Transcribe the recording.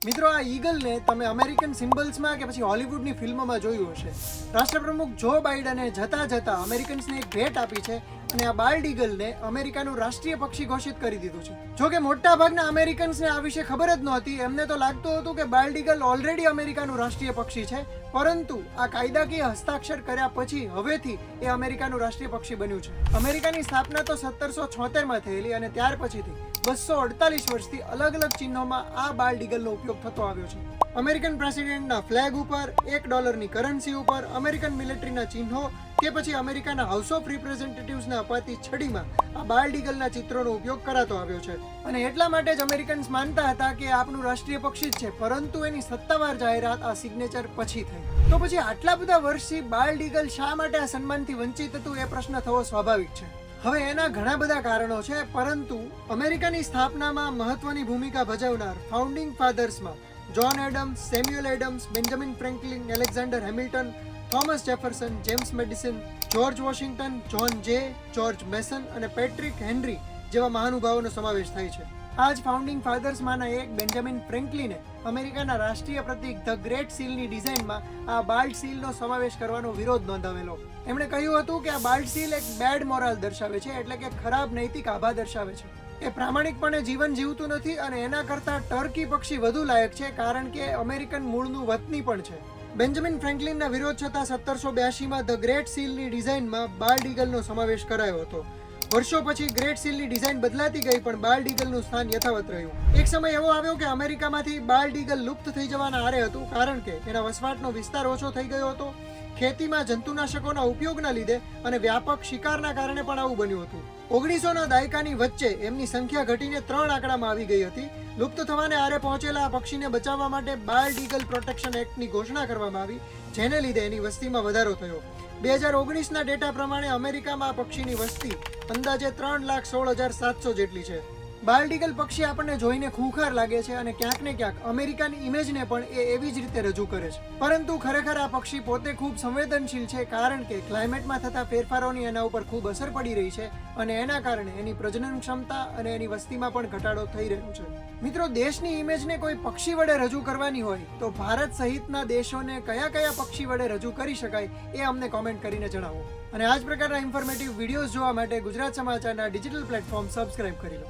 મિત્રો, આ ઈગલને તમે અમેરિકન સિમ્બલ્સમાં કે પછી હોલિવૂડની ફિલ્મોમાં જોયું હશે. રાષ્ટ્રપ્રમુખ જો બાઇડને જતા જતા અમેરિકન્સને એક ભેટ આપી છે અને આ બાલ્ડ ઈગલને અમેરિકાનું રાષ્ટ્રીય પક્ષી ઘોષિત કરી દીધું છે. જો કે મોટા ભાગના અમેરિકન્સને આ વિશે ખબર જ નહોતી. એમને તો લાગતું હતું કે બાલ્ડ ઈગલ ઓલરેડી અમેરિકાનું રાષ્ટ્રીય પક્ષી છે, પરંતુ આ કાયદાકીય હસ્તાક્ષર કર્યા પછી હવેથી એ અમેરિકાનું રાષ્ટ્રીય પક્ષી બન્યું છે. અમેરિકાની સ્થાપના તો 1776માં થયેલી અને ત્યાર પછીથી 248 વર્ષથી અલગ અલગ ચિહ્નોમાં આ બાલ્ડ ઈગલનો ઉપયોગ થતો આવ્યો છે. અમેરિકન પ્રેસિડેન્ટના ફ્લેગ ઉપર, $1 કરન્સી ઉપર, અમેરિકન મિલિટરીના ચિહ્નો કે પછી અમેરિકાના હાઉસ ઓફ રિપ્રેઝેન્ટેટિવ્સને અપાતી છડીમાં આ બાલ્ડ ઈગલના ચિત્રોનો ઉપયોગ કરાતો આવ્યો છે. અને એટલા માટે જ અમેરિકન્સ માનતા હતા કે આપણું રાષ્ટ્રીય પક્ષી જ છે, પરંતુ એની સત્તાવાર જાહેરાત આ સિગ્નેચર પછી થઈ. તો પછી આટલા બધા વર્ષથી બાલ્ડ ઈગલ શા માટે આ સન્માનથી વંચિત હતું એ પ્રશ્ન થવો સ્વાભાવિક છે. હવે એના ઘણા બધા કારણો છે, પરંતુ અમેરિકાની સ્થાપનામાં મહત્વની ભૂમિકા ભજવનાર ફાઉન્ડિંગ ફાધર્સમાં John Adams, Samuel Adams, Benjamin Franklin, Alexander Hamilton, Thomas Jefferson, James Madison, George Washington, John Jay, George Mason અને પેટ્રિક હેનરી જેવા મહાનુભાવોનો સમાવેશ થાય છે. આ જ ફાઉન્ડિંગ ફાધર્સમાંના એક બેન્જામિન ફ્રેન્કલિને અમેરિકાના રાષ્ટ્રીય પ્રતીક ધ ગ્રેટ સીલની ડિઝાઇનમાં આ બાલ્ડ સીલનો સમાવેશ કરવાનો વિરોધ નોંધાવેલો. એમણે કહ્યું હતું કે આ બાલ્ડ સીલ એક બેડ મોરલ દર્શાવે છે, એટલે કે ખરાબ નૈતિક આભા દર્શાવે છે. એ પ્રામાણિકપણે જીવન જીવતું નથી અને એના કરતાં ટર્કી પક્ષી વધુ લાયક છે, કારણ કે અમેરિકન મૂળનું વતની પણ છે. બેન્જામિન ફ્રેન્કલિનના વિરોધ છતાં 1782માં ધ ગ્રેટ સીલની ડિઝાઇનમાં બાલ્ડ ઈગલનો સમાવેશ કરાયો હતો. વર્ષો પછી ગ્રેટ સીલની ડિઝાઇન બદલાતી ગઈ, પણ બાલ્ડ ઈગલનું સ્થાન યથાવત રહ્યું. એક સમય એવો આવ્યો કે અમેરિકામાંથી બાલ્ડ ઈગલ લુપ્ત થઈ જવાના આરે હતું, કારણ કે એના વસવાટનો વિસ્તાર ઓછો થઈ ગયો હતો, ખેતીમાં જંતુનાશકોના ઉપયોગના લીધે અને વ્યાપક શિકારના કારણે પણ આવું બન્યું હતું. 1900ના દાયકાની વચ્ચે એમની સંખ્યા ઘટીને 3 આંકડામાં આવી ગઈ હતી. લુપ્ત થવાને આરે પહોંચેલા આ પક્ષીને બચાવવા માટે બાલ્ડ ઈગલ પ્રોટેક્શન એક્ટની ઘોષણા કરવામાં આવી, જેને લીધે એની વસ્તીમાં વધારો થયો. 2019ના ડેટા પ્રમાણે અમેરિકામાં આ પક્ષીની વસ્તી અંદાજે 3,16,700 જેટલી છે. બાલ્ડ ઈગલ પક્ષી આપણને જોઈને ખૂંખાર લાગે છે અને ક્યાંક ને ક્યાંક અમેરિકાની ઇમેજને પણ એ એવી જ રીતે રજૂ કરે છે, પરંતુ ખરેખર આ પક્ષી પોતે ખૂબ સંવેદનશીલ છે, કારણ કે ક્લાઇમેટમાં થતા ફેરફારોની એના ઉપર ખૂબ અસર પડી રહી છે અને એના કારણે એની પ્રજનન ક્ષમતા અને એની વસ્તીમાં પણ ઘટાડો થઈ રહ્યો છે. મિત્રો, દેશની ઇમેજને કોઈ પક્ષી વડે રજૂ કરવાની હોય તો ભારત સહિતના દેશોને કયા કયા પક્ષી વડે રજૂ કરી શકાય એ અમને કોમેન્ટ કરીને જણાવો. અને આ જ પ્રકારના ઇન્ફોર્મેટિવ વિડીયોઝ જોવા માટે ગુજરાત સમાચારના ડિજિટલ પ્લેટફોર્મ સબસ્ક્રાઇબ કરી લો.